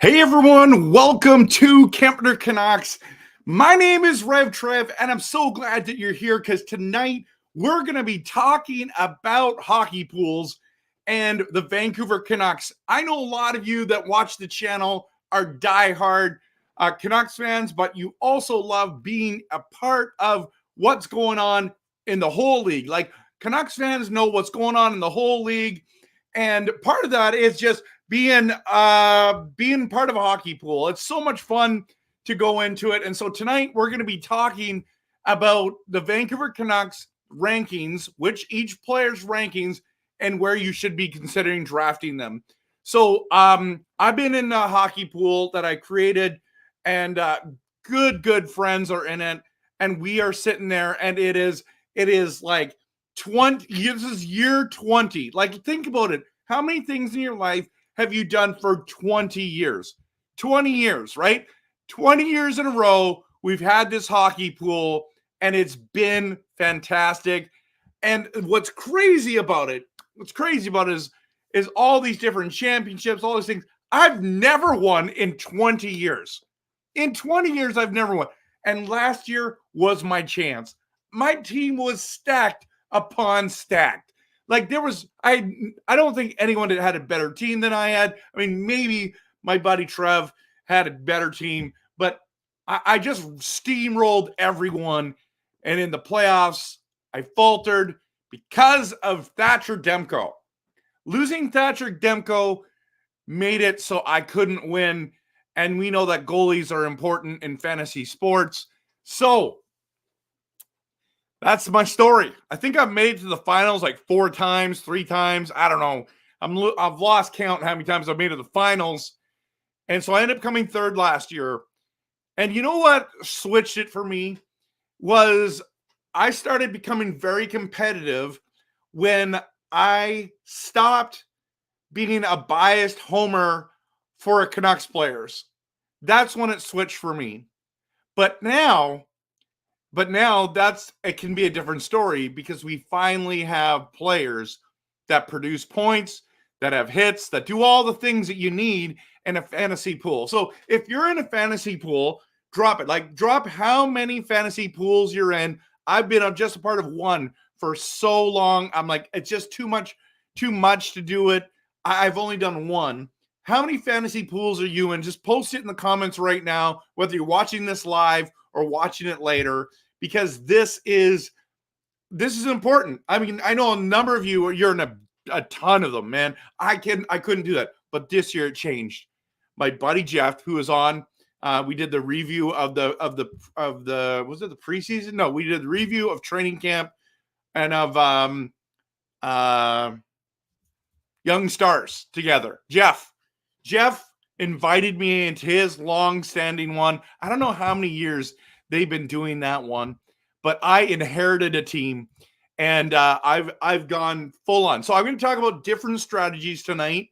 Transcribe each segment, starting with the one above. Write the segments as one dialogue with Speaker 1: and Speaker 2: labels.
Speaker 1: Hey everyone, welcome to Camper Canucks. My name is RevTrev, and I'm so glad that you're here because tonight we're going to be talking about hockey pools and the Vancouver Canucks. I know a lot of you that watch the channel are diehard Canucks fans, but you also love being a part of what's going on in the whole league. Like Canucks fans know what's going on in the whole league, and part of that is just being part of a hockey pool. It's so much fun to go into it. And so tonight we're going to be talking about the Vancouver Canucks rankings, which each player's rankings, and where you should be considering drafting them. So I've been in a hockey pool that I created, and good friends are in it, and we are sitting there, and it is like 20. This is year 20. Like, think about it. How many things in your life have you done for 20 years? 20 years, right? 20 years in a row, we've had this hockey pool, and it's been fantastic. And what's crazy about it is all these different championships, all these things. I've never won in 20 years. In 20 years, I've never won. And last year was my chance. My team was stacked upon stacked. Like there was, I don't think anyone had a better team than I had. I mean, maybe my buddy Trev had a better team, but I just steamrolled everyone. And in the playoffs, I faltered because of Thatcher Demko. Losing Thatcher Demko made it so I couldn't win. And we know that goalies are important in fantasy sports. So that's my story. I think I've made it to the finals like 4 times, 3 times. I don't know. I've lost count how many times I've made it to the finals. And so I ended up coming 3rd last year. And you know what switched it for me was I started becoming very competitive when I stopped being a biased homer for a Canucks players. That's when it switched for me. But now it can be a different story because we finally have players that produce points, that have hits, that do all the things that you need in a fantasy pool. So if you're in a fantasy pool, drop it. Like drop how many fantasy pools you're in. I've been just a part of one for so long. I'm like, it's just too much to do it. I've only done one. How many fantasy pools are you in? Just post it in the comments right now, whether you're watching this live or watching it later, because this is important. I mean, I know a number of you, you're in a ton of them, man. I couldn't do that, but this year it changed. My buddy Jeff, who was on, we did the review of the was it the preseason? No, we did the review of training camp and of Young Stars together. Jeff invited me into his long-standing one. I don't know how many years they've been doing that one, but I inherited a team, and I've gone full on. So I'm going to talk about different strategies tonight,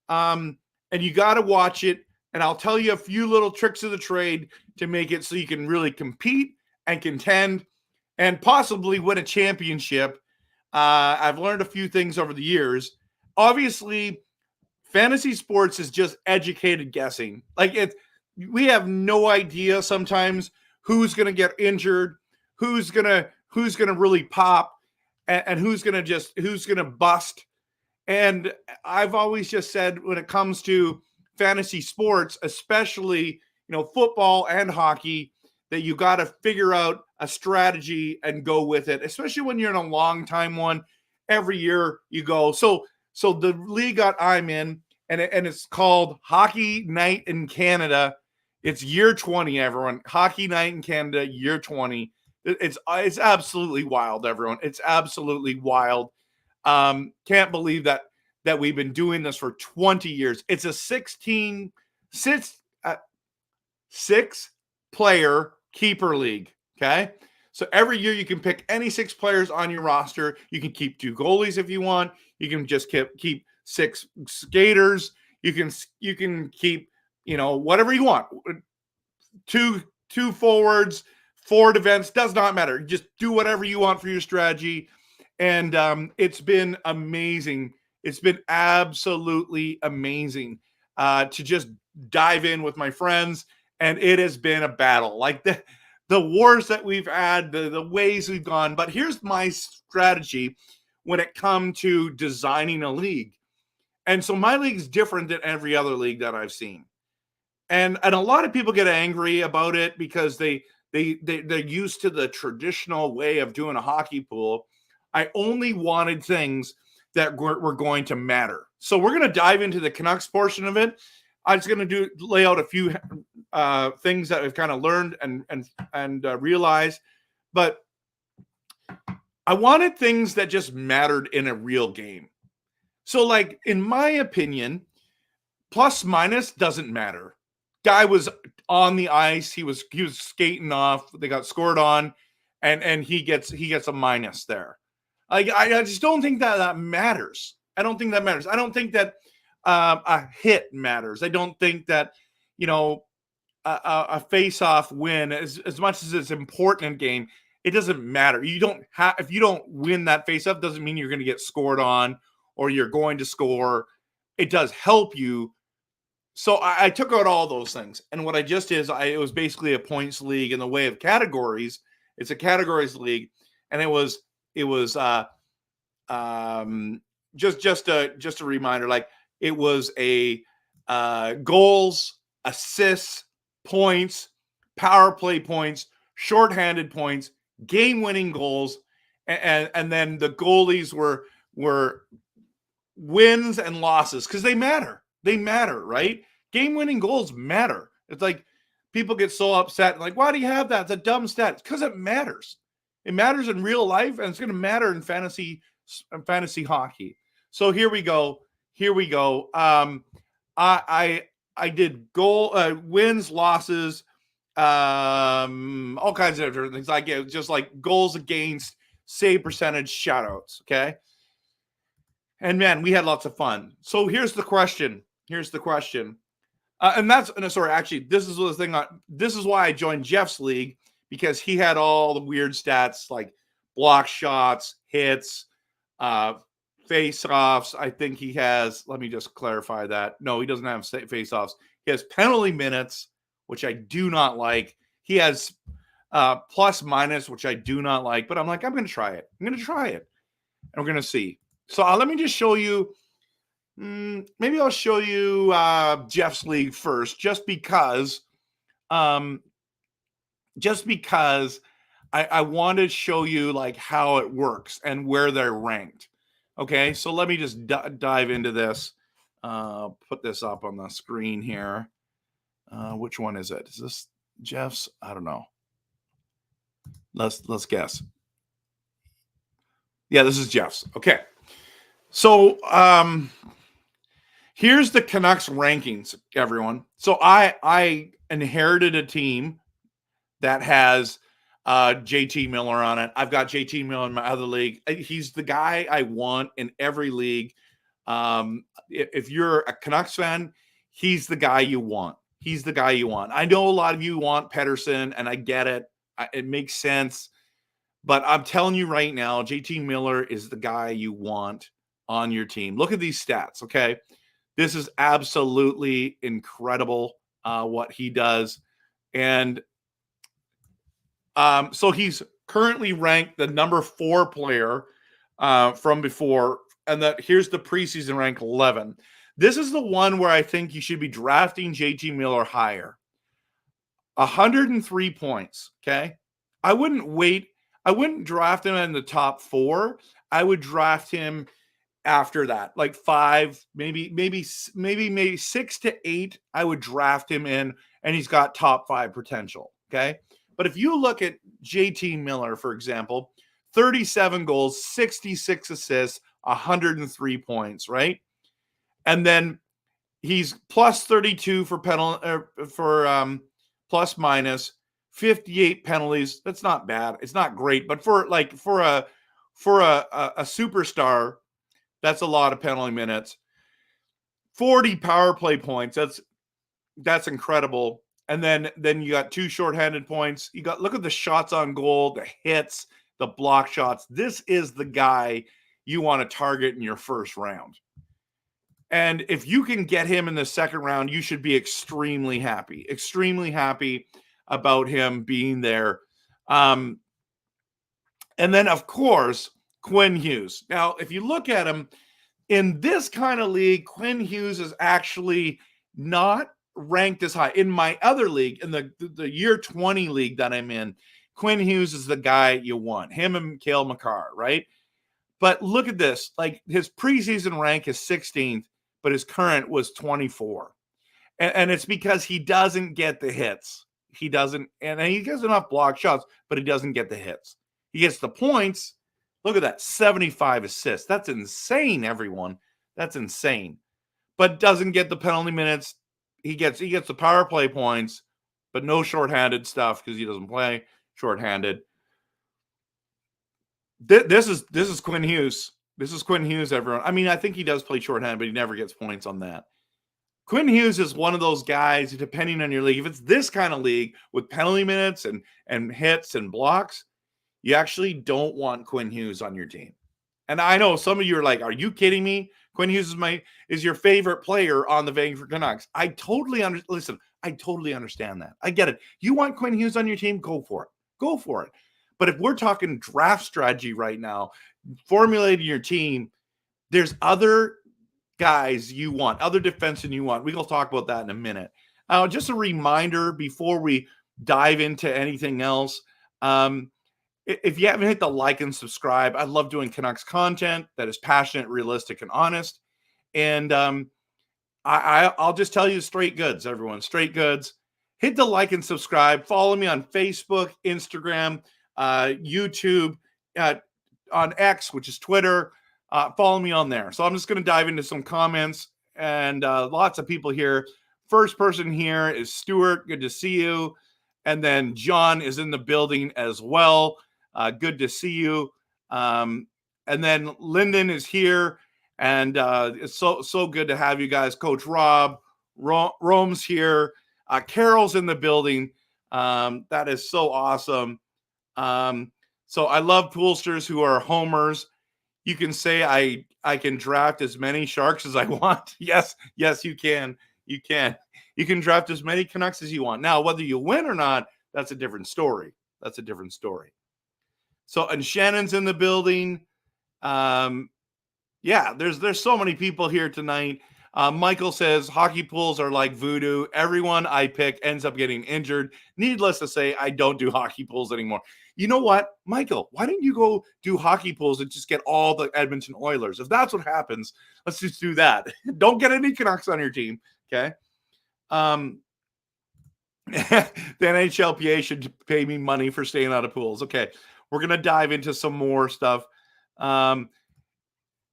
Speaker 1: and you got to watch it. And I'll tell you a few little tricks of the trade to make it so you can really compete and contend and possibly win a championship. I've learned a few things over the years. Obviously, fantasy sports is just educated guessing. Like we have no idea sometimes who's going to get injured, who's going to really pop, and who's going to bust. And I've always just said when it comes to fantasy sports, especially, football and hockey, that you got to figure out a strategy and go with it, especially when you're in a long time one. Every year you go. So the league that I'm in, and it's called Hockey Night in Canada. It's year 20, everyone. Hockey Night in Canada, year 20. It's absolutely wild, everyone. It's absolutely wild. Can't believe that we've been doing this for 20 years. It's a 6-player keeper league, okay? So every year you can pick any 6 players on your roster. You can keep 2 goalies if you want. You can just keep 6 skaters. You can keep, whatever you want. 2 forwards, 4 defense, does not matter. Just do whatever you want for your strategy. And it's been amazing. It's been absolutely amazing. to just dive in with my friends, and it has been a battle. Like the wars that we've had, the ways we've gone. But here's my strategy when it comes to designing a league. And so my league is different than every other league that I've seen. And a lot of people get angry about it because they're used to the traditional way of doing a hockey pool. I only wanted things that were going to matter. So we're going to dive into the Canucks portion of it. I'm just going to lay out a few things that I've kind of learned and realized. But I wanted things that just mattered in a real game. So, like, in my opinion, plus minus doesn't matter. Guy was on the ice. He was skating off. They got scored on, and he gets a minus there. I just don't think that matters. I don't think that matters. I don't think that a hit matters. I don't think that, a face-off win, as much as it's important in game, it doesn't matter. If you don't win that face-off, doesn't mean you're going to get scored on or you're going to score. It does help you. So I took out all those things. And what I just did is it was basically a points league in the way of categories. It's a categories league. And it was just a reminder, like it was a goals, assists, points, power play points, shorthanded points, game-winning goals, and then the goalies were wins and losses because they matter. They matter, right? Game-winning goals matter. It's like people get so upset, like, why do you have that? It's a dumb stat. Because it matters. It matters in real life, and it's going to matter in fantasy hockey. So here we go. I did goal wins, losses, all kinds of different things. Like it, just like goals against, save percentage, shoutouts. Okay. And man, we had lots of fun. So here's the question. Actually, this is the thing. This is why I joined Jeff's league, because he had all the weird stats like block shots, hits, face-offs. I think he has, let me just clarify that. No, he doesn't have face-offs. He has penalty minutes, which I do not like. He has plus minus, which I do not like. But I'm like, I'm going to try it. And we're going to see. So let me just show you. Maybe I'll show you Jeff's league first, just because I want to show you like how it works and where they're ranked. Okay, so let me just dive into this. Put this up on the screen here. Which one is it? Is this Jeff's? I don't know. Let's guess. Yeah, this is Jeff's. Okay. So here's the Canucks rankings, everyone. So I inherited a team that has JT Miller on it. I've got JT Miller in my other league. He's the guy I want in every league. If you're a Canucks fan, he's the guy you want. I know a lot of you want Pettersson, and I get it. It makes sense. But I'm telling you right now, JT Miller is the guy you want on your team. Look at these stats, okay? This is absolutely incredible what he does. And so he's currently ranked the number 4 player from before. And here's the preseason rank 11. This is the one where I think you should be drafting JT Miller higher. 103 points, okay? I wouldn't draft him in the top 4. I would draft him after that, like 5, maybe 6 to 8. I would draft him in, and he's got top 5 potential, okay? But if you look at JT Miller, for example, 37 goals, 66 assists, 103 points, right? And then he's plus 32 for plus minus, 58 penalties. That's not bad. It's not great, but for a superstar, that's a lot of penalty minutes. 40 power play points. That's incredible. And then you got 2 shorthanded points. Look at the shots on goal, the hits, the block shots. This is the guy you want to target in your first round. And if you can get him in the second round, you should be extremely happy about him being there. And then, of course, Quinn Hughes. Now, if you look at him in this kind of league, Quinn Hughes is actually not ranked as high. In my other league, in the year 20 league that I'm in, Quinn Hughes is the guy you want. Him and Cale Makar, right? But look at this. Like, his preseason rank is 16th, but his current was 24. And it's because he doesn't get the hits. He doesn't, and he gets enough block shots, but he doesn't get the hits. He gets the points. Look at that, 75 assists. That's insane, everyone. That's insane. But doesn't get the penalty minutes. He gets the power play points, but no shorthanded stuff because he doesn't play shorthanded. This is Quinn Hughes. This is Quinn Hughes, everyone. I mean, I think he does play shorthanded, but he never gets points on that. Quinn Hughes is one of those guys, depending on your league, if it's this kind of league with penalty minutes and hits and blocks, you actually don't want Quinn Hughes on your team. And I know some of you are like, are you kidding me? Quinn Hughes is your favorite player on the Vancouver Canucks. I totally understand that. I get it. You want Quinn Hughes on your team? Go for it. Go for it. But if we're talking draft strategy right now, formulating your team, there's other guys you want, other defensemen you want. We'll talk about that in a minute. Just a reminder before we dive into anything else. If you haven't hit the like and subscribe, I love doing Canucks content that is passionate, realistic, and honest. And I'll just tell you straight goods, everyone. Straight goods. Hit the like and subscribe. Follow me on Facebook, Instagram, YouTube, on X, which is Twitter. Follow me on there. So I'm just going to dive into some comments, and lots of people here. First person here is Stuart. Good to see you. And then John is in the building as well. Good to see you. And then Lyndon is here. And it's so good to have you guys. Coach Rob, Rome's here. Carol's in the building. That is so awesome. So I love poolsters who are homers. You can say I can draft as many Sharks as I want. Yes, you can. You can draft as many Canucks as you want. Now, whether you win or not, that's a different story. So, and Shannon's in the building. Yeah, there's so many people here tonight. Michael says hockey pools are like voodoo. Everyone I pick ends up getting injured. Needless to say, I don't do hockey pools anymore. You know what, Michael? Why don't you go do hockey pools and just get all the Edmonton Oilers? If that's what happens, let's just do that. Don't get any Canucks on your team, okay? The NHLPA should pay me money for staying out of pools. Okay, we're going to dive into some more stuff.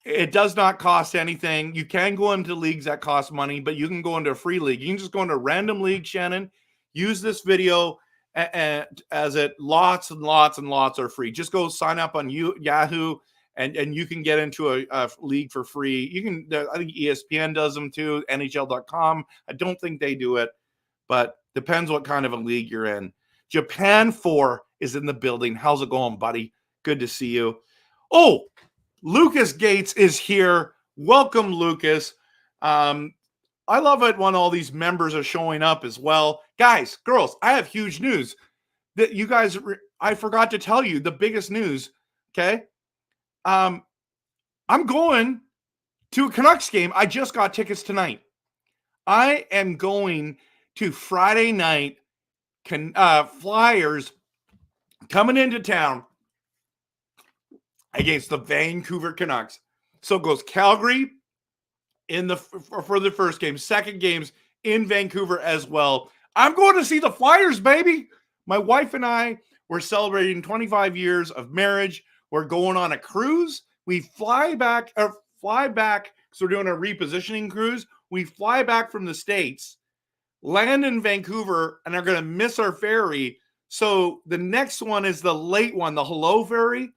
Speaker 1: It does not cost anything. You can go into leagues that cost money, but you can go into a free league. You can just go into a random league, Shannon. Use this video as it lots and lots and lots are free. Just go sign up on Yahoo, and you can get into a league for free. You can. I think ESPN does them too. NHL.com. I don't think they do it, but depends what kind of a league you're in. Japan 4 is in the building. How's it going, buddy? Good to see you. Oh, Lucas Gates is here. Welcome, Lucas. I love it when all these members are showing up as well. Guys, girls, I have huge news. That you guys, I forgot to tell you the biggest news, okay? I'm going to a Canucks game. I just got tickets tonight. I am going to Friday night Flyers coming into town against the Vancouver Canucks. So it goes Calgary for the first game, second game's in Vancouver as well. I'm going to see the Flyers, baby. My wife and I, we're celebrating 25 years of marriage. We're going on a cruise. We fly back because we're doing a repositioning cruise. We fly back from the States, land in Vancouver, and are going to miss our ferry. So the next one is the late one, the Hello Ferry.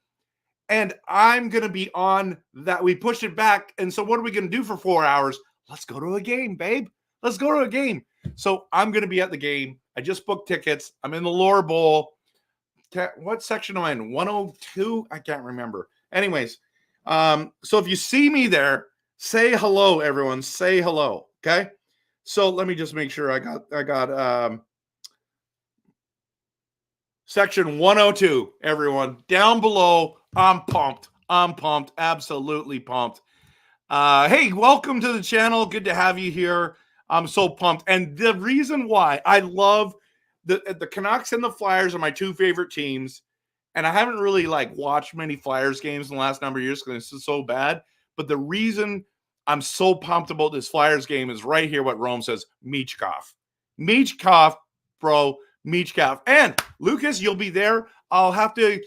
Speaker 1: And I'm going to be on that. We pushed it back. And so what are we going to do for 4 hours? Let's go to a game, babe. Let's go to a game. So I'm going to be at the game. I just booked tickets. I'm in the Lower Bowl. What section am I in? 102? I can't remember. Anyways, so if you see me there, Say hello, everyone. Say hello. Okay. So let me just make sure I got section 102, everyone. Down below. I'm pumped. I'm pumped. Absolutely pumped. Hey, welcome to the channel. Good to have you here. I'm so pumped. And the reason why I love the Canucks and the Flyers are my two favorite teams. And I haven't really watched many Flyers games in the last number of years because it's so bad. But the reason I'm so pumped about this Flyers game is right here what Rome says, Michkov. Michkov, bro. Michkov. And Lucas, you'll be there. I'll have to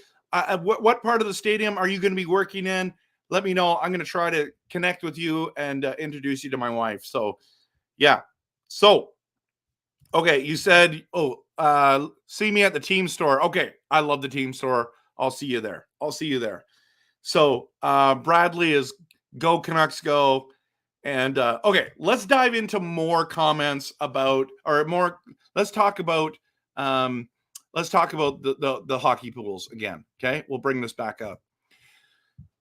Speaker 1: what part of the stadium are you going to be working in? Let me know. I'm going to try to connect with you and introduce you to my wife. So, yeah. So, okay, you said, see me at the team store. Okay, I love the team store. I'll see you there. I'll see you there. So, Bradley is go Canucks go. And, okay, let's dive into more comments about, or more, let's talk about the hockey pools again. Okay, we'll bring this back up.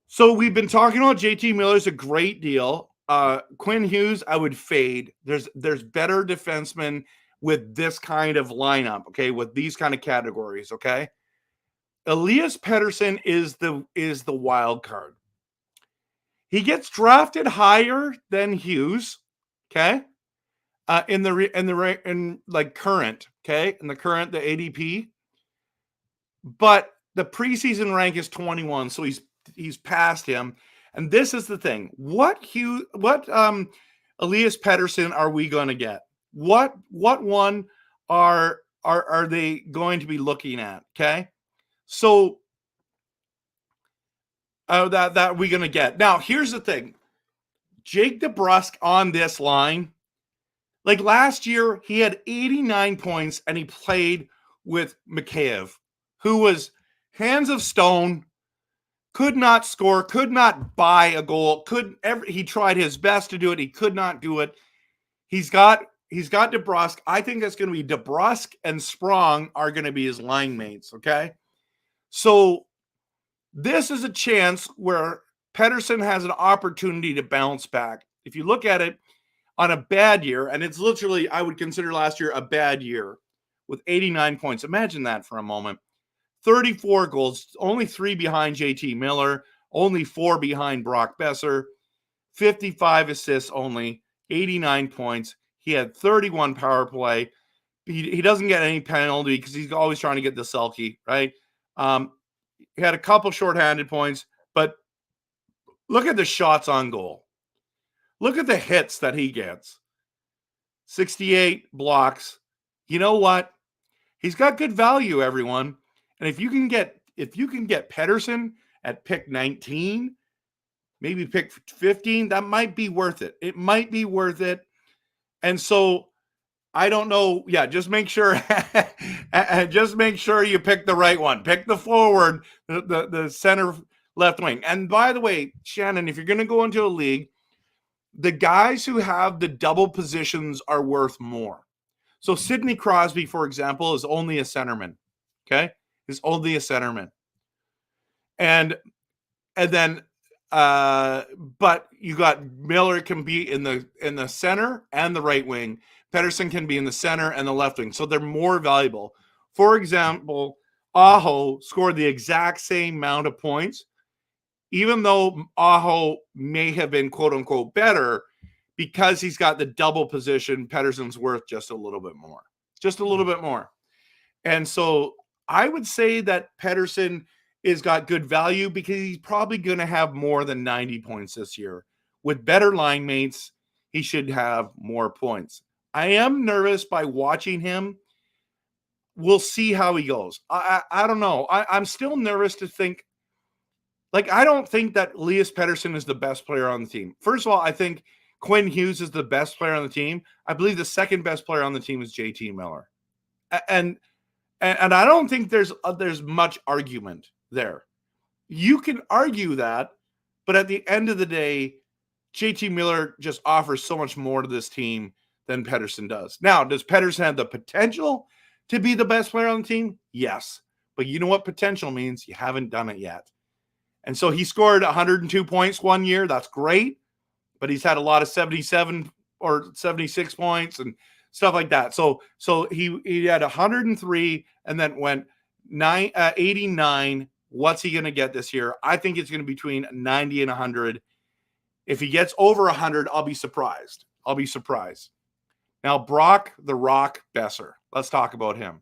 Speaker 1: So we've been talking about JT Miller's a great deal. Quinn Hughes, I would fade. There's better defensemen with this kind of lineup, okay, with these kind of categories, okay? Elias Pettersson is the wild card. He gets drafted higher than Hughes, okay? In the current, okay? In the current, the ADP. But the preseason rank is 21, so he's past him. And this is the thing. What Elias Pettersson are we going to get? What one are they going to be looking at? Okay. So that we going to get. Now, here's the thing. Jake DeBrusk on this line, like last year, he had 89 points and he played with Mikheyev, who was hands of stone, could not score, could not buy a goal, he tried his best to do it. He could not do it. He's got DeBrusk. I think that's going to be DeBrusk and Sprong are going to be his line mates, okay? So this is a chance where Pettersson has an opportunity to bounce back. If you look at it on a bad year, and it's literally, I would consider last year a bad year with 89 points. Imagine that for a moment. 34 goals, only 3 behind JT Miller, only 4 behind Brock Besser, 55 assists only, 89 points. He had 31 power play. He doesn't get any penalty because he's always trying to get the Selke, right? He had a couple shorthanded points, but look at the shots on goal. Look at the hits that he gets. 68 blocks. You know what? He's got good value, everyone. And if you can get Pettersson at pick 19, maybe pick 15, that might be worth it. It might be worth it. And so I don't know. Yeah, just make sure you pick the right one. Pick the forward, the center left wing. And by the way, Shannon, if you're going to go into a league, the guys who have the double positions are worth more. So Sidney Crosby, for example, is only a centerman. Okay? Is only a centerman. And then but you got Miller can be in the center and the right wing. Pettersson can be in the center and the left wing. So they're more valuable. For example, Aho scored the exact same amount of points, even though Aho may have been quote unquote better, because he's got the double position. Pettersson's worth just a little bit more. Just a little bit more. And so I would say that Pettersson is got good value because he's probably going to have more than 90 points this year. With better line mates, he should have more points. I am nervous by watching him. We'll see how he goes. I don't know. I'm still nervous to think. I don't think that Elias Pettersson is the best player on the team. First of all, I think Quinn Hughes is the best player on the team. I believe the second best player on the team is JT Miller. And I don't think there's much argument there. You can argue that, but at the end of the day, JT Miller just offers so much more to this team than Pettersson does. Now, does Pettersson have the potential to be the best player on the team? Yes. But you know what potential means? You haven't done it yet. And so he scored 102 points one year. That's great. but he's had a lot of 77 or 76 points and stuff like that. So he had 103 and then went 89. What's he going to get this year? I think it's going to be between 90 and 100. If he gets over 100, I'll be surprised. Now, Brock the Rock Besser. Let's talk about him.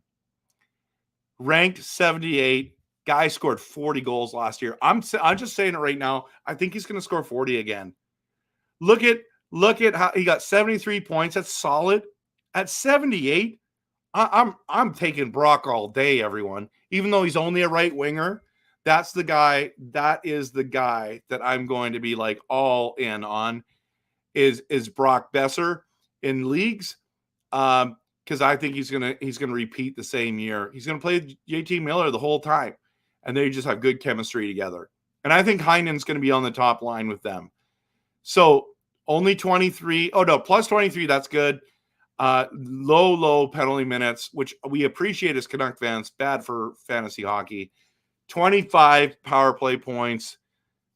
Speaker 1: Ranked 78. Guy scored 40 goals last year. I'm just saying it right now. I think he's going to score 40 again. Look at how he got 73 points. That's solid. At 78, I'm taking Brock all day, everyone. Even though he's only a right winger, that's the guy. That is the guy that I'm going to be like all in on. Is Brock Besser in leagues? Because I think he's gonna repeat the same year. He's gonna play JT Miller the whole time, and they just have good chemistry together. And I think Heinen's gonna be on the top line with them. So only 23. Oh no, plus 23. That's good. Low penalty minutes, which we appreciate as Canuck fans. Bad for fantasy hockey. 25 power play points.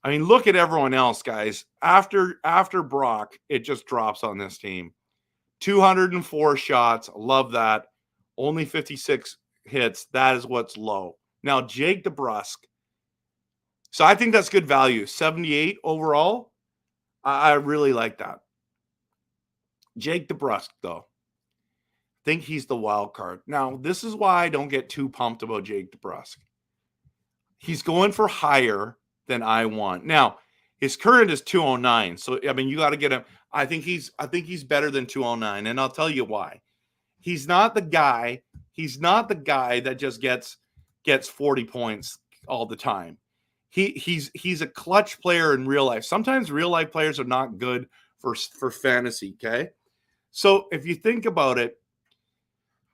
Speaker 1: I mean, look at everyone else, guys. After Brock, it just drops on this team. 204 shots. Love that. Only 56 hits. That is what's low. Now, Jake DeBrusk. So I think that's good value. 78 overall. I really like that. Jake DeBrusk, though. I think he's the wild card. Now, this is why I don't get too pumped about Jake DeBrusk. He's going for higher than I want. Now, his current is 209. So, I mean, you got to get him. I think he's better than 209, and I'll tell you why. He's not the guy that just gets 40 points all the time. He's a clutch player in real life. Sometimes real life players are not good for fantasy, okay? So if you think about it,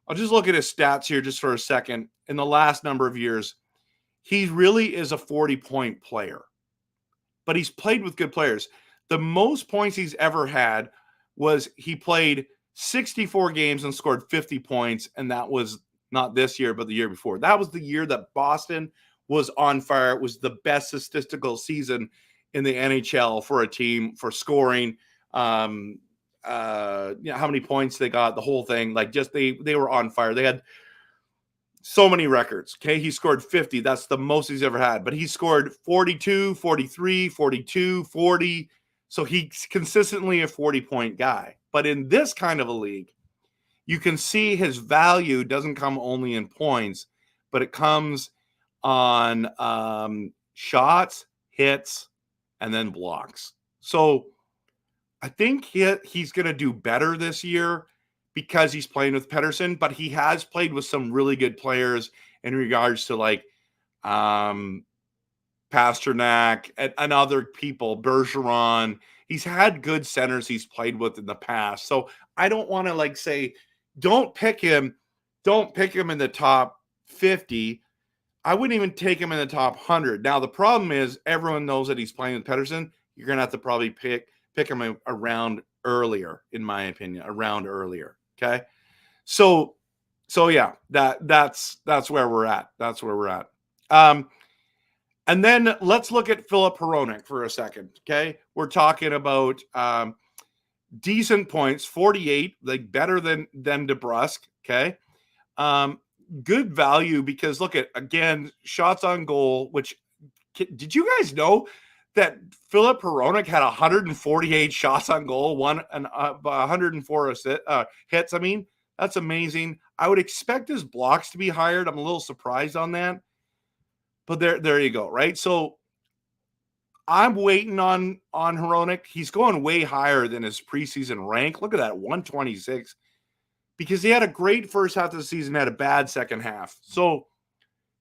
Speaker 1: I'll just look at his stats here just for a second. In the last number of years, he really is a 40-point player. But he's played with good players. The most points he's ever had was he played 64 games and scored 50 points, and that was not this year, but the year before. That was the year that Boston was on fire. It was the best statistical season in the NHL for a team for scoring. How many points they got, the whole thing. Like, just they were on fire. They had so many records. Okay, he scored 50. That's the most he's ever had. But he scored 42, 43, 42, 40. So he's consistently a 40-point guy. But in this kind of a league, you can see his value doesn't come only in points, but it comes on shots, hits, and then blocks. So I think he's going to do better this year because he's playing with Pettersson, but he has played with some really good players in regards to like Pasternak and other people, Bergeron. He's had good centers he's played with in the past. So I don't want to like say, don't pick him in the top 50. I wouldn't even take him in the top 100. Now, the problem is everyone knows that he's playing with Pettersson. You're going to have to probably pick him around earlier, in my opinion, around earlier. Okay. So yeah, that's where we're at. That's where we're at. And then let's look at Filip Hronek for a second. Okay. We're talking about decent points, 48, like better than DeBrusk. Okay. Good value because look at, again, shots on goal, which did you guys know that Filip Hronek had 148 shots on goal, 104 hits? I mean, that's amazing. I would expect his blocks to be higher. I'm a little surprised on that. But there you go, right? So I'm waiting on Hronek. He's going way higher than his preseason rank. Look at that, 126. Because he had a great first half of the season, had a bad second half. So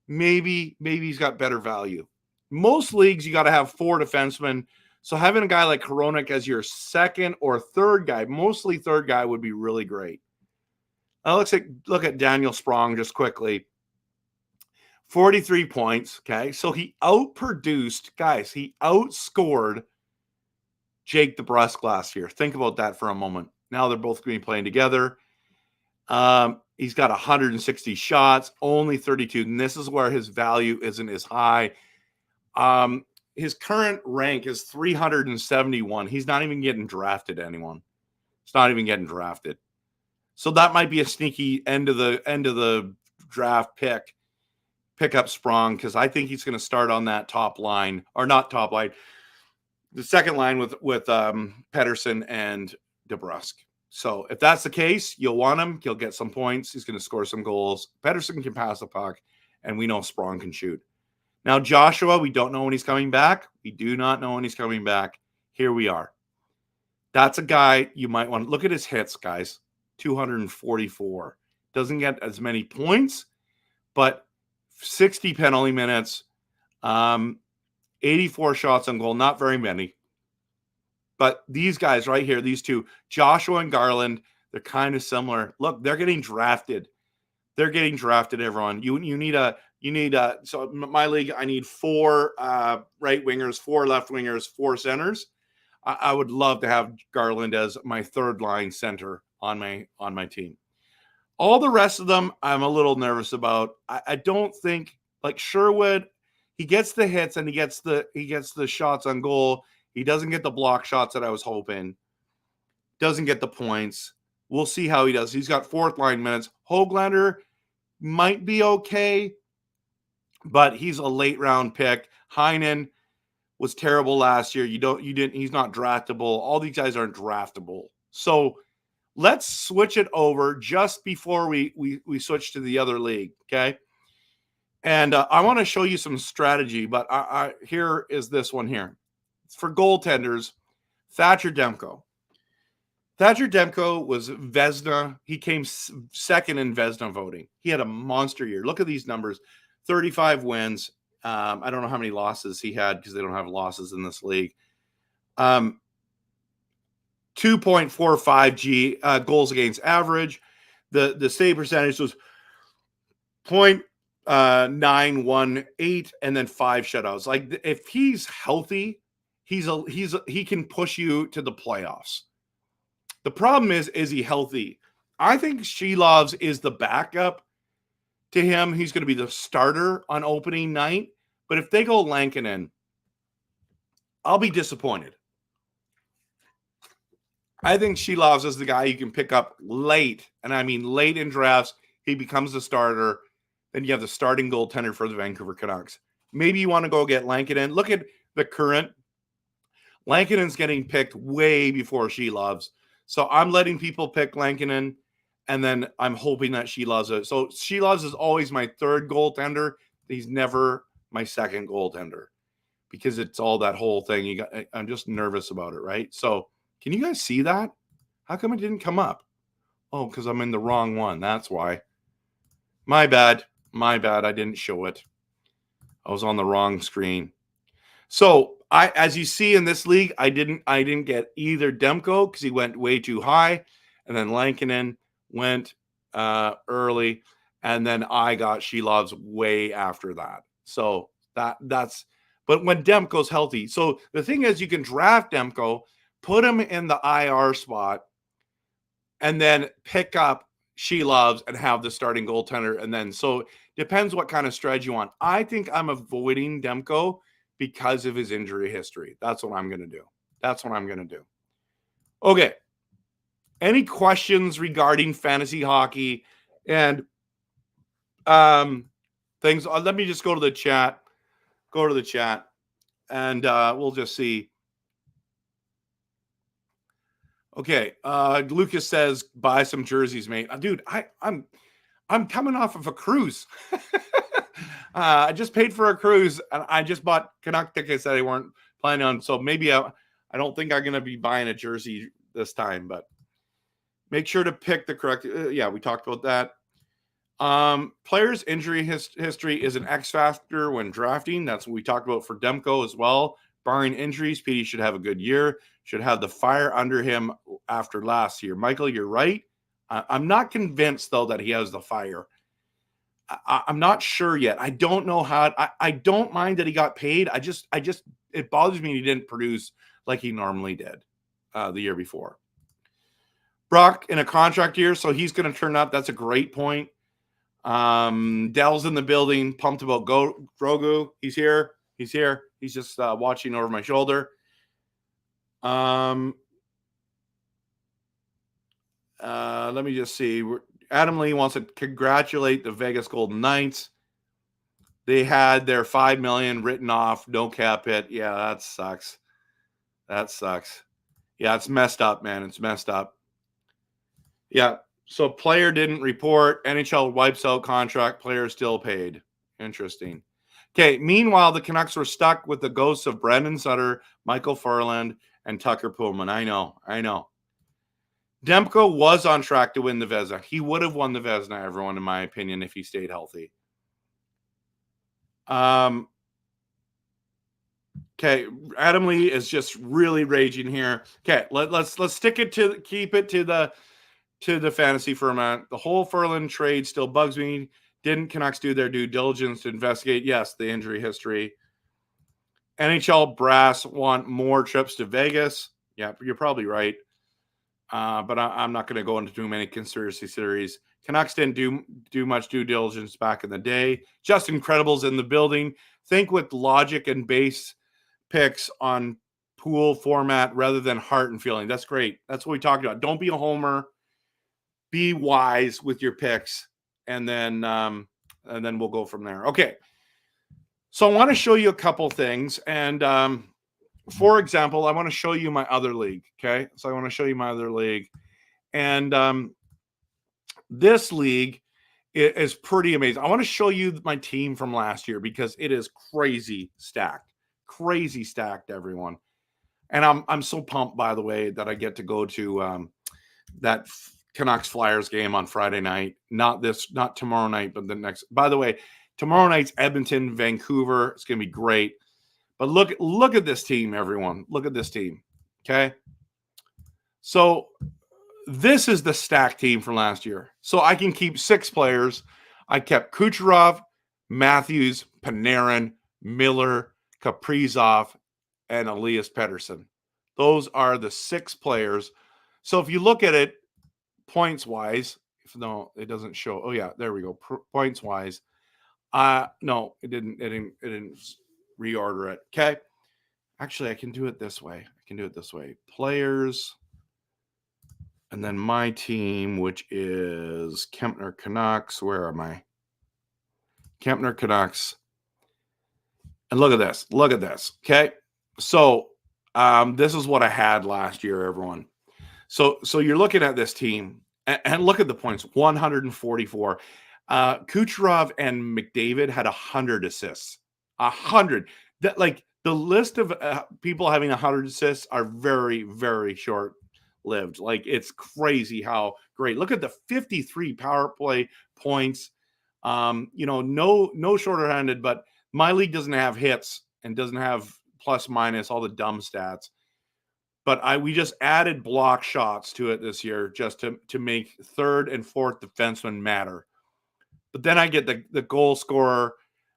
Speaker 1: maybe he's got better value. Most leagues, you got to have 4 defensemen. So having a guy like Hronek as your second or third guy, mostly third guy, would be really great. Now let's look at Daniel Sprong just quickly. 43 points, okay? So he outproduced, guys, he outscored Jake DeBrusk last year. Think about that for a moment. Now they're both going to be playing together. He's got 160 shots, only 32. And this is where his value isn't as high. his current rank is 371. He's not even getting drafted, anyone. He's not even getting drafted. So that might be a sneaky end of the draft pick up Sprong, because I think he's going to start on that top line, or not top line, the second line with Pettersson and DeBrusk. So if that's the case, you'll want him. He'll get some points. He's going to score some goals. Pettersson can pass the puck, and we know Sprong can shoot. Now, Joshua, we don't know when he's coming back. We do not know when he's coming back. Here we are. That's a guy you might want to look at his hits, guys. 244. Doesn't get as many points, but 60 penalty minutes, 84 shots on goal, not very many. But these guys right here, these two, Joshua and Garland, they're kind of similar. Look, they're getting drafted. They're getting drafted, everyone. You need so my league, I need 4 right wingers, 4 left wingers, 4 centers. I would love to have Garland as my third line center on my team. All the rest of them, I'm a little nervous about. I don't think, like Sherwood, he gets the hits and he gets the shots on goal. He doesn't get the block shots that I was hoping. Doesn't get the points. We'll see how he does. He's got 4th line minutes. Höglander might be okay, but he's a late round pick. Heinen was terrible last year. He's not draftable. All these guys aren't draftable. So let's switch it over just before we switch to the other league, okay? And I want to show you some strategy, but here is this one here. It's for goaltenders, Thatcher Demko. Thatcher Demko was Vezina. He came second in Vezina voting. He had a monster year. Look at these numbers. 35 wins. I don't know how many losses he had because they don't have losses in this league. 2.45 goals against average. The save percentage was 0.918, and then 5 shutouts. Like, if he's healthy, he can push you to the playoffs. The problem is he healthy? I think Shilovs is the backup to him. He's going to be the starter on opening night. But if they go Lankinen, I'll be disappointed. I think Shilovs is the guy you can pick up late, and I mean late in drafts. He becomes the starter. Then you have the starting goaltender for the Vancouver Canucks. Maybe you want to go get Lankinen. Look at the current. Lankinen's getting picked way before Shilovs. So I'm letting people pick Lankinen, and then I'm hoping that Shilovs is. So Shilovs is always my third goaltender. He's never my second goaltender because it's all that whole thing. I'm just nervous about it, right? So can you guys see that? How come it didn't come up? Oh, because I'm in the wrong one. That's why. My bad. I didn't show it. I was on the wrong screen. So as you see in this league, I didn't get either Demko because he went way too high, and then Lankinen went early, and then I got Shilovs way after that. So that's. But when Demko's healthy, so the thing is, you can draft Demko, put him in the IR spot, and then pick up Shilovs and have the starting goaltender. And then, so depends what kind of strategy you want. I think I'm avoiding Demko because of his injury history. That's what I'm going to do. Okay. Any questions regarding fantasy hockey and things? Let me just go to the chat. And we'll just see. Okay, Lucas says buy some jerseys, mate. Dude, I'm coming off of a cruise. I just paid for a cruise, and I just bought Canuck tickets that I weren't planning on. So maybe I don't think I'm going to be buying a jersey this time, but make sure to pick the correct. Yeah, we talked about that. Players' injury history is an X factor when drafting. That's what we talked about for Demko as well. Barring injuries, Petey should have a good year. Should have the fire under him after last year. Michael, you're right. I'm not convinced, though, that he has the fire. I'm not sure yet. I don't know how. I don't mind that he got paid. It bothers me he didn't produce like he normally did the year before. Brock in a contract year, so he's going to turn up. That's a great point. Dell's in the building, pumped about Grogu. He's here. He's just watching over my shoulder. Let me just see. Adam Lee wants to congratulate the Vegas Golden Knights. They had their $5 million written off, no cap hit. Yeah, that sucks. That sucks. Yeah, it's messed up, man. It's messed up. Yeah. So player didn't report. NHL wipes out contract. Player still paid. Interesting. Okay. Meanwhile, the Canucks were stuck with the ghosts of Brandon Sutter, Michael Furland, and Tucker Pullman. I know. Demko was on track to win the Vezina. He would have won the Vezina, everyone, in my opinion, if he stayed healthy. Okay, Adam Lee is just really raging here. Okay, let's keep it to the fantasy for a minute. The whole Furlan trade still bugs me. Didn't Canucks do their due diligence to investigate? Yes, the injury history. NHL brass want more trips to Vegas. Yeah, you're probably right. But I'm not going to go into too many conspiracy theories. Canucks didn't do much due diligence back in the day. Just Incredibles in the building. Think with logic and base picks on pool format rather than heart and feeling. That's great. That's what we talked about. Don't be a homer. Be wise with your picks, and then we'll go from there. Okay. So I want to show you a couple things, and for example, I want to show you my other league. Okay, so I want to show you my other league, and this league is pretty amazing. I want to show you my team from last year because it is crazy stacked, everyone. And I'm so pumped, by the way, that I get to go to that Canucks Flyers game on Friday night. Not tomorrow night, but the next. By the way, tomorrow night's Edmonton, Vancouver. It's gonna be great. But look at this team, everyone. Look at this team. Okay. So this is the stack team from last year. So I can keep 6 players. I kept Kucherov, Matthews, Panarin, Miller, Kaprizov, and Elias Pettersson. Those are the 6 players. So if you look at it points-wise, no, it doesn't show. Oh, yeah, there we go. Points-wise. No, it didn't reorder it. Okay. Actually, I can do it this way. Players. And then my team, which is Kempner Canucks. Where am I? Kempner Canucks. And look at this. Okay. So this is what I had last year, everyone. So you're looking at this team and look at the points, 144. Kucherov and McDavid had 100 assists. 100. That, like, the list of people having 100 assists are very, very short-lived. Like, it's crazy how great. Look at the 53 power play points. No shorter-handed, but my league doesn't have hits and doesn't have plus minus, all the dumb stats. But we just added block shots to it this year just to make third and fourth defensemen matter. But then I get the goal scorer,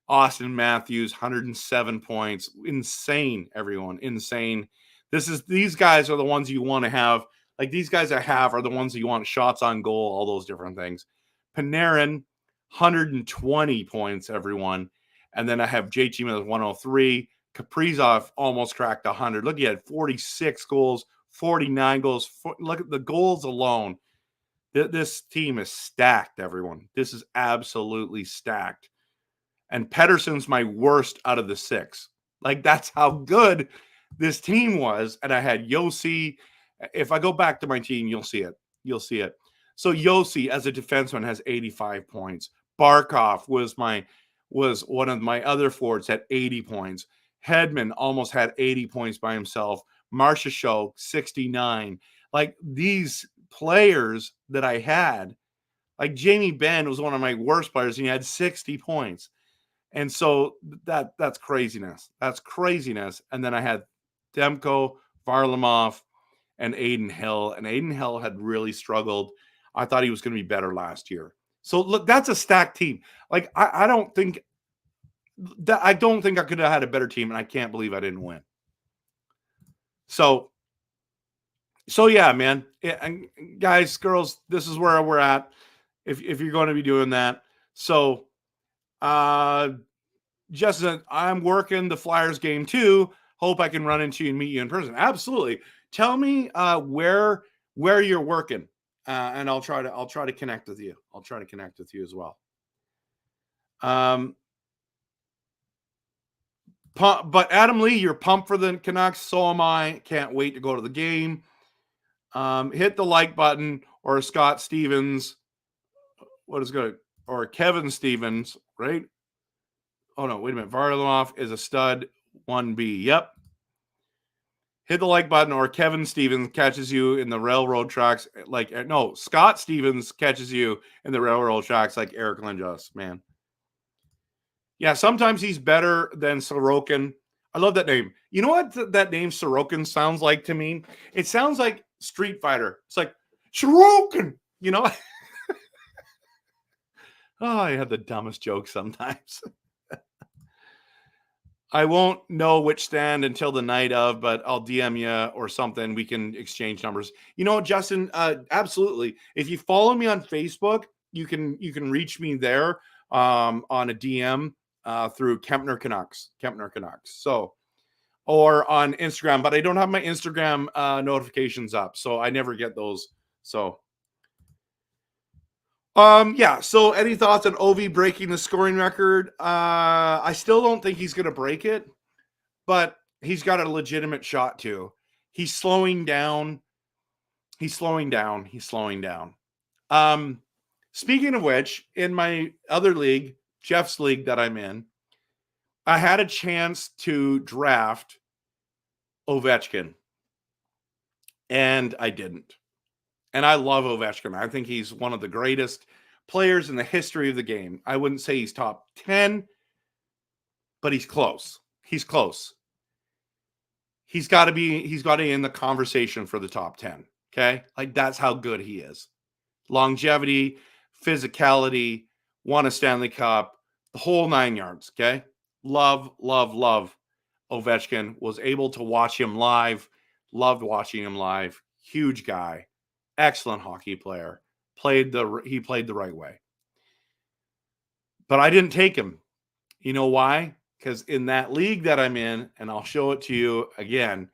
Speaker 1: Austin Matthews, 107 points. Insane, everyone. Insane. These guys are the ones you want to have. Like, these guys I have are the ones that you want shots on goal, all those different things. Panarin, 120 points, everyone. And then I have JT with 103. Kaprizov almost cracked 100. Look, he had 46 goals, 49 goals. Look at the goals alone. This team is stacked, everyone. This is absolutely stacked. And Pettersson's my worst out of the 6. Like, that's how good this team was. And I had Yossi. If I go back to my team, you'll see it. So Yossi, as a defenseman, has 85 points. Barkov was one of my other forwards at 80 points. Hedman almost had 80 points by himself. Marchessault, 69. Like, these players that I had, like Jamie Benn was one of my worst players, and he had 60 points. And so that's craziness. That's craziness. And then I had Demko, Varlamov, and Aiden Hill. And Aiden Hill had really struggled. I thought he was going to be better last year. So look, that's a stacked team. Like, I don't think I could have had a better team, and I can't believe I didn't win. So yeah, man. And guys, girls, this is where we're at. If you're going to be doing that. So Justin, I'm working the Flyers game too. Hope I can run into you and meet you in person. Absolutely. Tell me where you're working, and I'll try to connect with you. I'll try to connect with you as well. But Adam Lee, you're pumped for the Canucks. So am I. Can't wait to go to the game. Hit the like button, or Scott Stevens. What is good? Or Kevin Stevens, right? Oh no, wait a minute. Varlamov is a stud. 1B. Yep. Hit the like button, or Kevin Stevens catches you in the railroad tracks. Scott Stevens catches you in the railroad tracks like Eric Lindros, man. Yeah, sometimes he's better than Sorokin. I love that name. You know what that name Sorokin sounds like to me? It sounds like Street Fighter. It's like, Sorokin, you know? Oh, I have the dumbest jokes sometimes. I won't know which stand until the night of, but I'll DM you or something. We can exchange numbers. You know, Justin, absolutely. If you follow me on Facebook, you can reach me there on a DM through Kempner Canucks. So, or on Instagram, but I don't have my Instagram notifications up, so I never get those. So, yeah. So, any thoughts on Ovi breaking the scoring record? I still don't think he's going to break it, but he's got a legitimate shot to. He's slowing down. Speaking of which, in my other league, Jeff's league that I'm in, I had a chance to draft Ovechkin, and I didn't. And I love Ovechkin. I think he's one of the greatest players in the history of the game. I wouldn't say he's top 10, but he's close. He's got to be in the conversation for the top 10. Okay? Like, that's how good he is. Longevity, physicality, won a Stanley Cup, the whole 9 yards. Okay? Love Ovechkin. Was able to watch him live. Loved watching him live. Huge guy. Excellent hockey player. He played the right way. But I didn't take him. You know why? Because in that league that I'm in, and I'll show it to you again,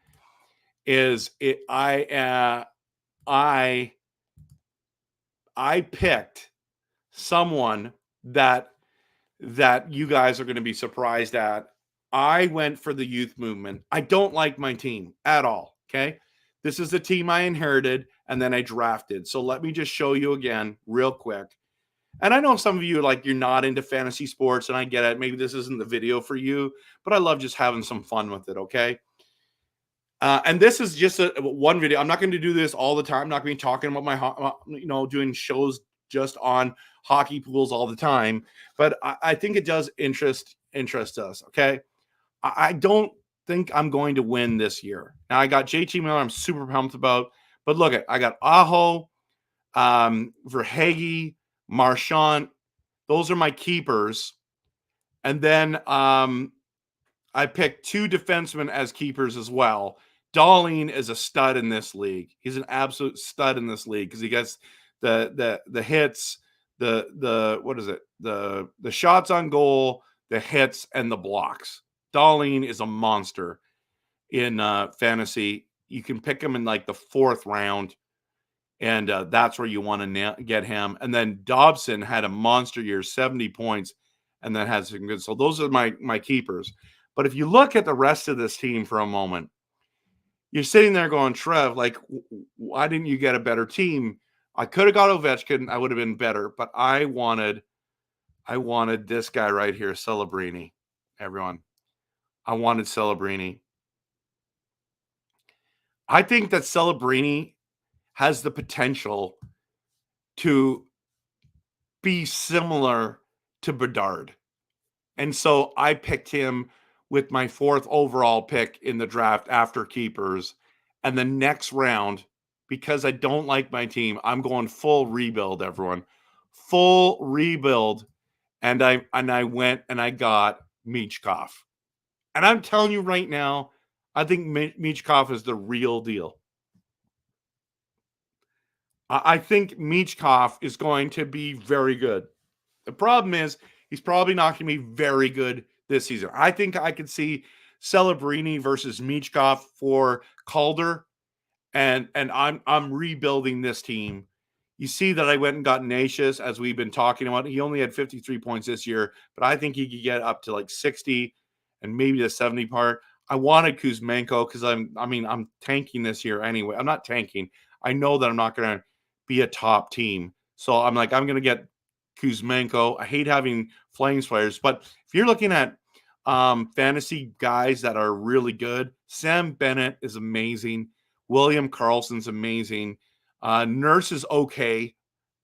Speaker 1: I picked someone that you guys are going to be surprised at. I went for the youth movement. I don't like my team at all. Okay. This is the team I inherited and then I drafted. So let me just show you again real quick. And I know some of you you're not into fantasy sports, and I get it. Maybe this isn't the video for you, but I love just having some fun with it. Okay. And this is just one video. I'm not going to do this all the time. I'm not going to be talking about doing shows just on hockey pools all the time. But I think it does interest us. Okay. I don't think I'm going to win this year. Now I got JT Miller. I'm super pumped about, but look I got Aho, Verhaeghe, Marchand. Those are my keepers. And then I picked 2 defensemen as keepers as well. Darlene is a stud in this league. He's an absolute stud in this league because he gets the hits, the shots on goal, the hits, and the blocks. Darlene is a monster in fantasy. You can pick him in the 4th round, and that's where you want to get him. And then Dobson had a monster year, 70 points, and then has some good. So those are my keepers. But if you look at the rest of this team for a moment, you're sitting there going, Trev, why didn't you get a better team? I could have got Ovechkin. I would have been better. But I wanted this guy right here, Celebrini, everyone. I wanted Celebrini. I think that Celebrini has the potential to be similar to Bedard. And so I picked him with my 4th overall pick in the draft after keepers. And the next round, because I don't like my team, I'm going full rebuild, everyone. Full rebuild. And I went and I got Michkov. And I'm telling you right now, I think Michkov is the real deal. I think Michkov is going to be very good. The problem is he's probably not going to be very good this season. I think I could see Celebrini versus Michkov for Calder, and I'm rebuilding this team. You see that I went and got Nashus, as we've been talking about. He only had 53 points this year, but I think he could get up to like 60 and maybe the 70 part. I wanted Kuzmenko because I'm tanking this year anyway. I'm not tanking. I know that I'm not going to be a top team. So I'm going to get Kuzmenko. I hate having Flames players, but if you're looking at fantasy guys that are really good, Sam Bennett is amazing. William Karlsson's amazing. Nurse is okay,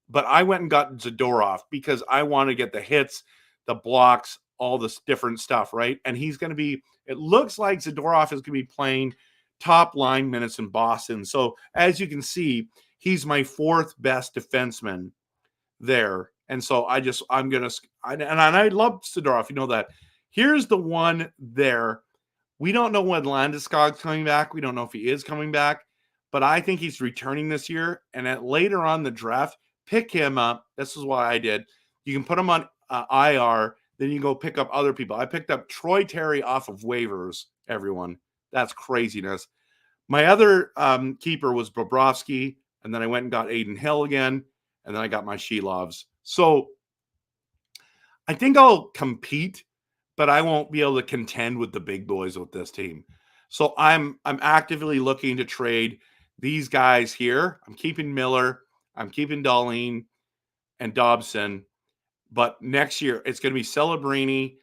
Speaker 1: but I went and got Zadorov because I want to get the hits, the blocks, all this different stuff, right? And he's going to be, it looks like Zadorov is going to be playing top line minutes in Boston. So as you can see, he's my fourth best defenseman there. And so I love Zadorov, you know that. Here's the one there. We don't know when Landeskog's coming back. We don't know if he is coming back, but I think he's returning this year. And later on the draft, pick him up. This is what I did. You can put him on IR. Then you go pick up other people. I picked up Troy Terry off of waivers, everyone. That's craziness. My other keeper was Bobrovsky, and then I went and got Aiden Hill again, and then I got my Shelovs. So I think I'll compete, but I won't be able to contend with the big boys with this team. So I'm actively looking to trade these guys here. I'm keeping Miller. I'm keeping Dahlin and Dobson. But next year, it's going to be Celebrini,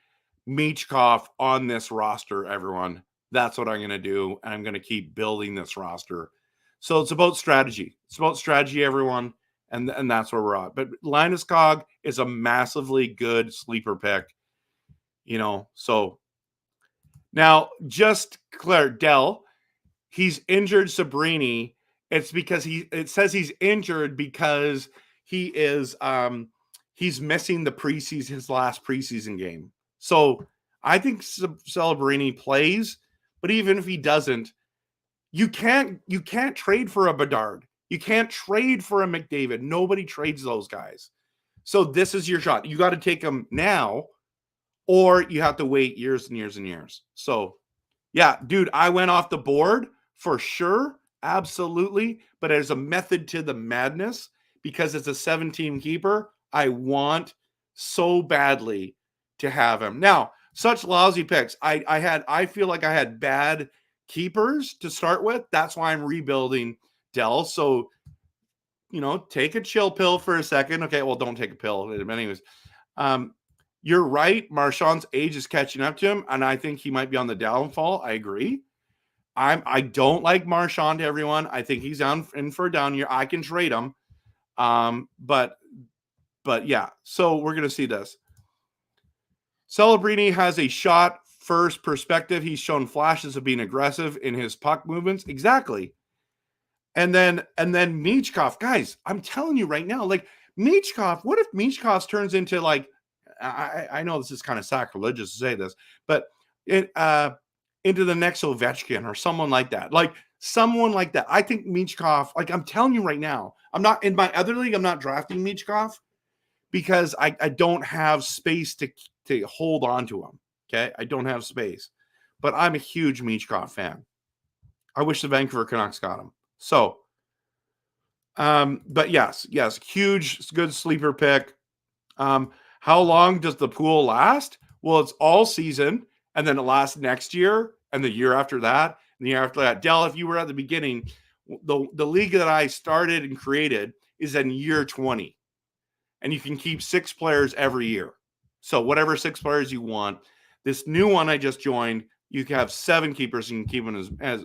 Speaker 1: Michkov on this roster, everyone. That's what I'm going to do, and I'm going to keep building this roster. So it's about strategy. It's about strategy, everyone, and that's where we're at. But Landeskog is a massively good sleeper pick, you know. So now, just Claire Dell, he's injured Sabrini. It's because it says he's injured because he is he's missing his last preseason game. So I think Celebrini plays, but even if he doesn't, you can't trade for a Bedard. You can't trade for a McDavid. Nobody trades those guys. So this is your shot. You got to take them now, or you have to wait years and years and years. So yeah, dude, I went off the board for sure. Absolutely. But there's a method to the madness because it's a 7-team keeper. I want so badly to have him. Now, such lousy picks. I feel like I had bad keepers to start with. That's why I'm rebuilding Dell. So, you know, take a chill pill for a second. Okay, well, don't take a pill. Anyways, you're right. Marchand's age is catching up to him, and I think he might be on the downfall. I agree. I don't like Marchand, everyone. I think he's in for a down year. I can trade him. But yeah, so we're going to see this. Celebrini has a shot first perspective. He's shown flashes of being aggressive in his puck movements. Exactly. And then Michkov, guys, I'm telling you right now, like Michkov, what if Michkov turns into like, I know this is kind of sacrilegious to say this, but into the next Ovechkin or someone like that. Like someone like that. I think Michkov, like I'm telling you right now, I'm not in my other league, I'm not drafting Michkov because I don't have space to hold on to him. Okay. I don't have space. But I'm a huge Michkov fan. I wish the Vancouver Canucks got him. So but yes, huge, good sleeper pick. How long does the pool last? Well, it's all season, and then it lasts next year, and the year after that, and the year after that. Dell, if you were at the beginning, the league that I started and created is in year 20, and you can keep 6 players every year. So whatever 6 players you want. This new one I just joined, you can have 7 keepers. You can keep them as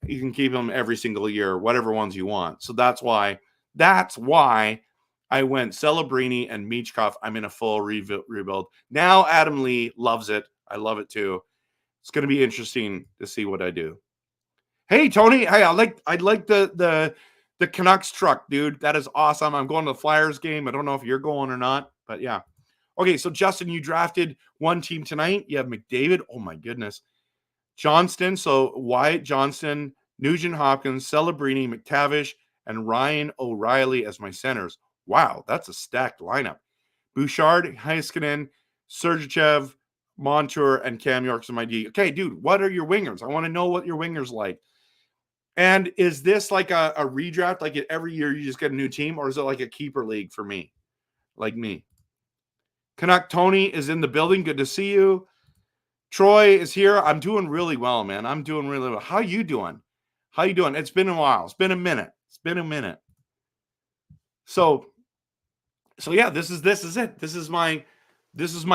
Speaker 1: you can keep them every single year, whatever ones you want. So that's why I went Celebrini and Michkov. I'm in a full rebuild. Now Adam Lee loves it. I love it too. It's going to be interesting to see what I do. Hey, Tony. Hey, I like the Canucks truck, dude. That is awesome. I'm going to the Flyers game. I don't know if you're going or not, but yeah. Okay, so Justin, you drafted one team tonight. You have McDavid. Oh my goodness. Johnston. So Wyatt Johnston, Nugent Hopkins, Celebrini, McTavish, and Ryan O'Reilly as my centers. Wow, that's a stacked lineup. Bouchard, Heiskanen, Sergachev, Montour and Cam York's in my D. Okay, dude, what are your wingers? I want to know what your wingers like. And is this like a redraft? Like every year you just get a new team, or is it like a keeper league for me? Like me. Canuck Tony is in the building. Good to see you. Troy is here. I'm doing really well, man. I'm doing really well. How you doing? How you doing? It's been a while. It's been a minute. So yeah, this is it. This is my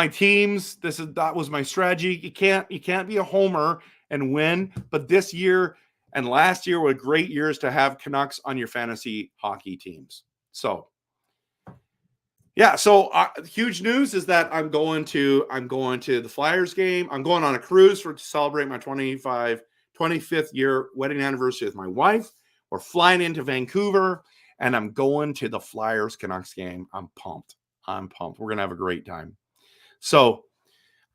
Speaker 1: teams. That was my strategy. You can't be a homer and win, but this year and last year were great years to have Canucks on your fantasy hockey teams. So yeah, so huge news is that I'm going to the Flyers game. I'm going on a cruise to celebrate my 25th year wedding anniversary with my wife. We're flying into Vancouver, and I'm going to the Flyers Canucks game. I'm pumped. We're going to have a great time. So,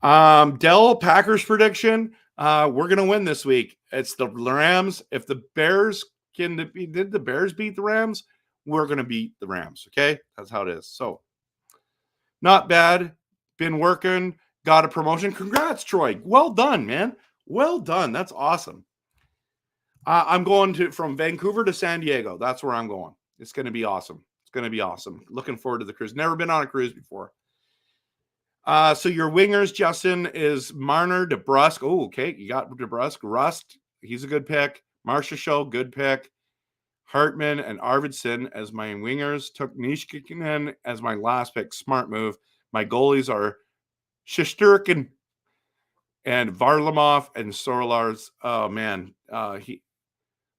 Speaker 1: Dell Packers prediction, we're going to win this week. It's the Rams. If the Bears did the Bears beat the Rams, we're going to beat the Rams, okay? That's how it is. So, not bad. Been working. Got a promotion. Congrats, Troy. Well done, man. Well done. That's awesome. I'm going from Vancouver to San Diego. That's where I'm going. It's going to be awesome. Looking forward to the cruise. Never been on a cruise before. So your wingers, Justin, is Marner, DeBrusque. Oh, okay. You got DeBrusque. Rust. He's a good pick. Marcia Show, good pick. Hartman and Arvidsson as my wingers. Took Nishkinen as my last pick. Smart move. My goalies are Shesterkin and Varlamov and Storlars. Oh man,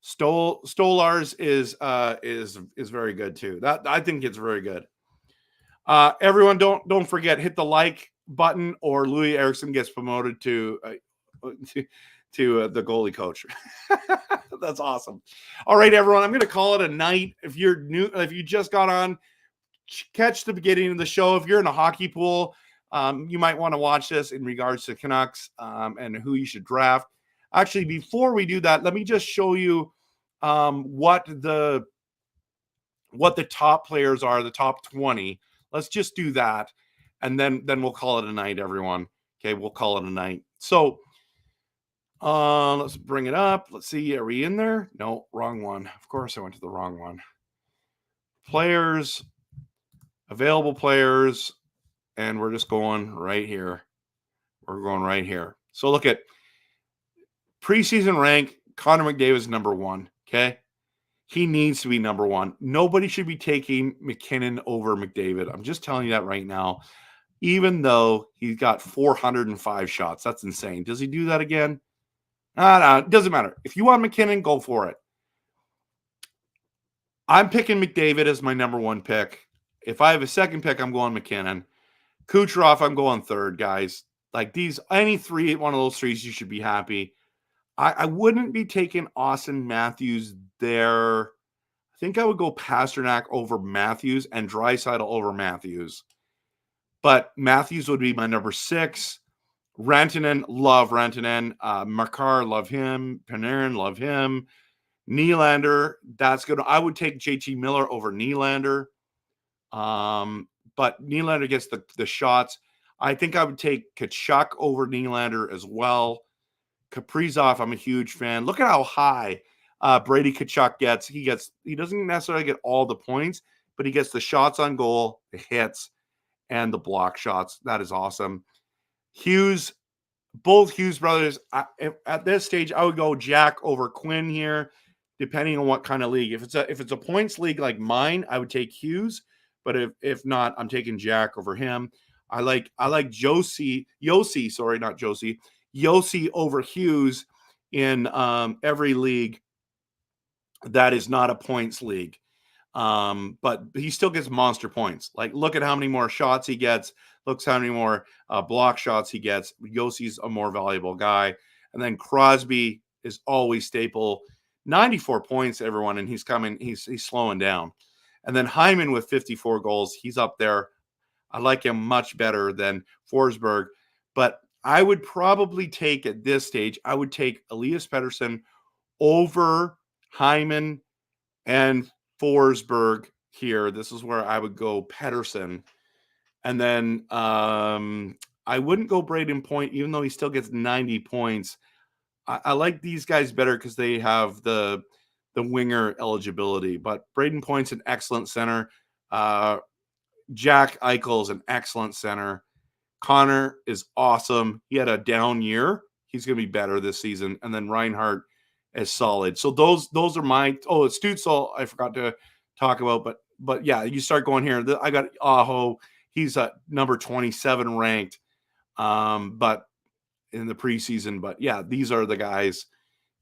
Speaker 1: Stolars is very good too. That I think it's very good. Everyone, don't forget, hit the like button, or Louis Eriksson gets promoted to the goalie coach. That's awesome. All right, everyone, I'm going to call it a night. If you're new, if you just got on, catch the beginning of the show. If you're in a hockey pool, you might want to watch this in regards to Canucks and who you should draft. Actually, before we do that, let me just show you what the top players are, the top 20. Let's just do that, and then we'll call it a night, everyone. Okay, we'll call it a night. So let's bring it up. Let's see. Are we in there? No, wrong one. Of course, I went to the wrong one. Players, available players, and we're just going right here. We're going right here. So look at preseason rank. Connor McDavid is number 1. Okay. He needs to be number 1. Nobody should be taking McKinnon over McDavid. I'm just telling you that right now. Even though he's got 405 shots. That's insane. Does he do that again? No, it doesn't matter. If you want McKinnon, go for it. I'm picking McDavid as my number 1 pick. If I have a second pick, I'm going McKinnon. Kucherov, I'm going third, guys. Like any three, one of those threes, you should be happy. I wouldn't be taking Austin Matthews there. I think I would go Pasternak over Matthews and Draisaitl over Matthews. But Matthews would be my number 6. Rantanen, love Rantanen. Makar, love him. Panarin, love him. Nylander, that's good. I would take JT Miller over Nylander. But Nylander gets the shots. I think I would take Tkachuk over Nylander as well. Kaprizov, I'm a huge fan. Look at how high Brady Tkachuk gets. He doesn't necessarily get all the points, but he gets the shots on goal, the hits, and the block shots. That is awesome. Hughes, both Hughes brothers. At this stage, I would go Jack over Quinn here, depending on what kind of league. If it's a points league like mine, I would take Hughes. But if not, I'm taking Jack over him. I like Yossi over Hughes in every league that is not a points league. But he still gets monster points. Like, look at how many more shots he gets. Looks how many more block shots he gets. Yossi's a more valuable guy. And then Crosby is always staple. 94 points, everyone, and he's coming. He's slowing down. And then Hyman with 54 goals. He's up there. I like him much better than Forsberg. But I would probably take, at this stage, I would take Elias Pettersson over Hyman and Forsberg here. This is where I would go Pettersson. And then I wouldn't go Braden Point, even though he still gets 90 points. I like these guys better because they have the winger eligibility. But Braden Point's an excellent center. Jack Eichel's an excellent center. Connor is awesome. He had a down year. He's going to be better this season. And then Reinhardt is solid. So those are my. Oh, it's Stutzel. I forgot to talk about, but yeah, you start going here. I got Aho. He's at number 27 ranked, but in the preseason. But yeah, these are the guys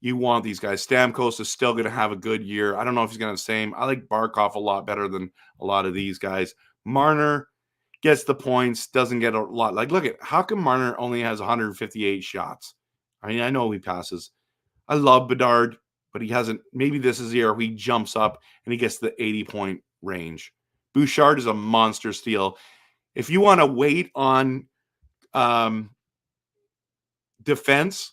Speaker 1: you want. These guys. Stamkos is still going to have a good year. I don't know if he's going to have the same. I like Barkov a lot better than a lot of these guys. Marner gets the points, doesn't get a lot. Like, look at how come Marner only has 158 shots? I mean, I know he passes. I love Bedard, but he hasn't. Maybe this is the year he jumps up and he gets the 80-point range. Bouchard is a monster steal. If you want to wait on defense,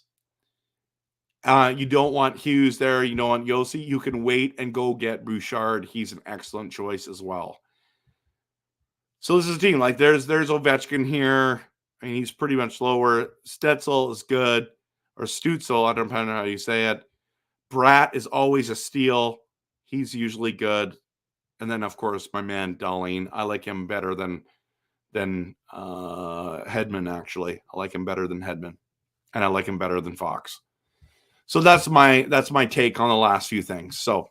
Speaker 1: you don't want Hughes there. You don't want Yossi. You can wait and go get Bouchard. He's an excellent choice as well. So this is a team. Like there's Ovechkin here. I mean, he's pretty much lower. Stetzel is good. Or Stutzel, I don't know how you say it. Bratt is always a steal. He's usually good. And then, of course, my man Dahlin. I like him better than Hedman, actually. I like him better than Hedman. And I like him better than Fox. So that's my take on the last few things. So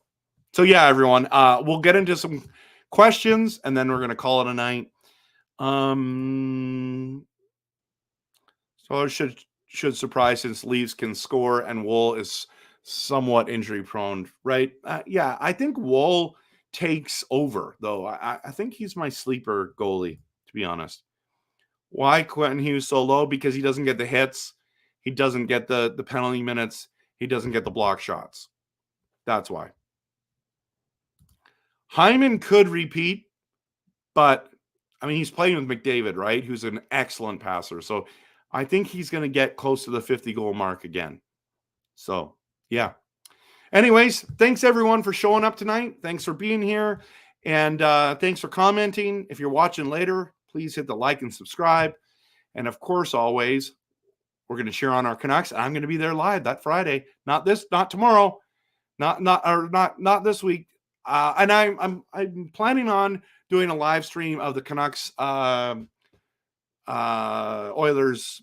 Speaker 1: yeah, everyone. We'll get into some questions, and then we're going to call it a night. So it should surprise since Leafs can score and Wool is somewhat injury prone, right? Yeah, I think Wool takes over, though. I think he's my sleeper goalie, to be honest. Why Quentin Hughes so low? Because he doesn't get the hits. He doesn't get the penalty minutes. He doesn't get the block shots. That's why. Hyman could repeat, but, I mean, he's playing with McDavid, right? Who's an excellent passer. So I think he's going to get close to the 50-goal mark again. So, yeah. Anyways, thanks, everyone, for showing up tonight. Thanks for being here. And thanks for commenting. If you're watching later, please hit the like and subscribe. And, of course, always, we're going to cheer on our Canucks. I'm going to be there live that Friday. Not tomorrow. Not this week. And I'm planning on doing a live stream of the Canucks Oilers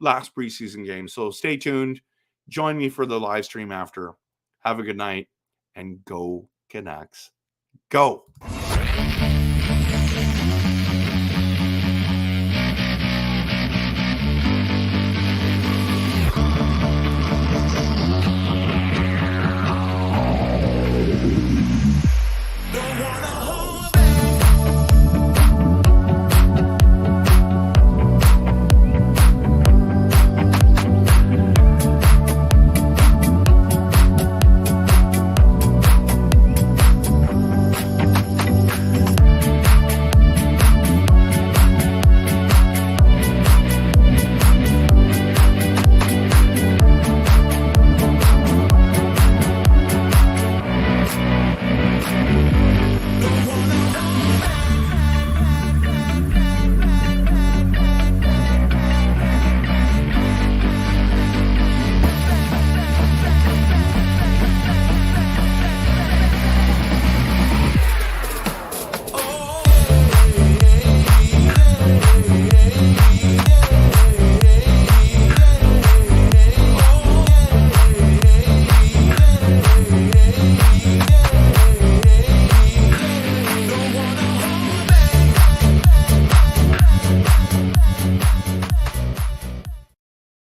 Speaker 1: last preseason game. So stay tuned. Join me for the live stream after. Have a good night and go Canucks. Go.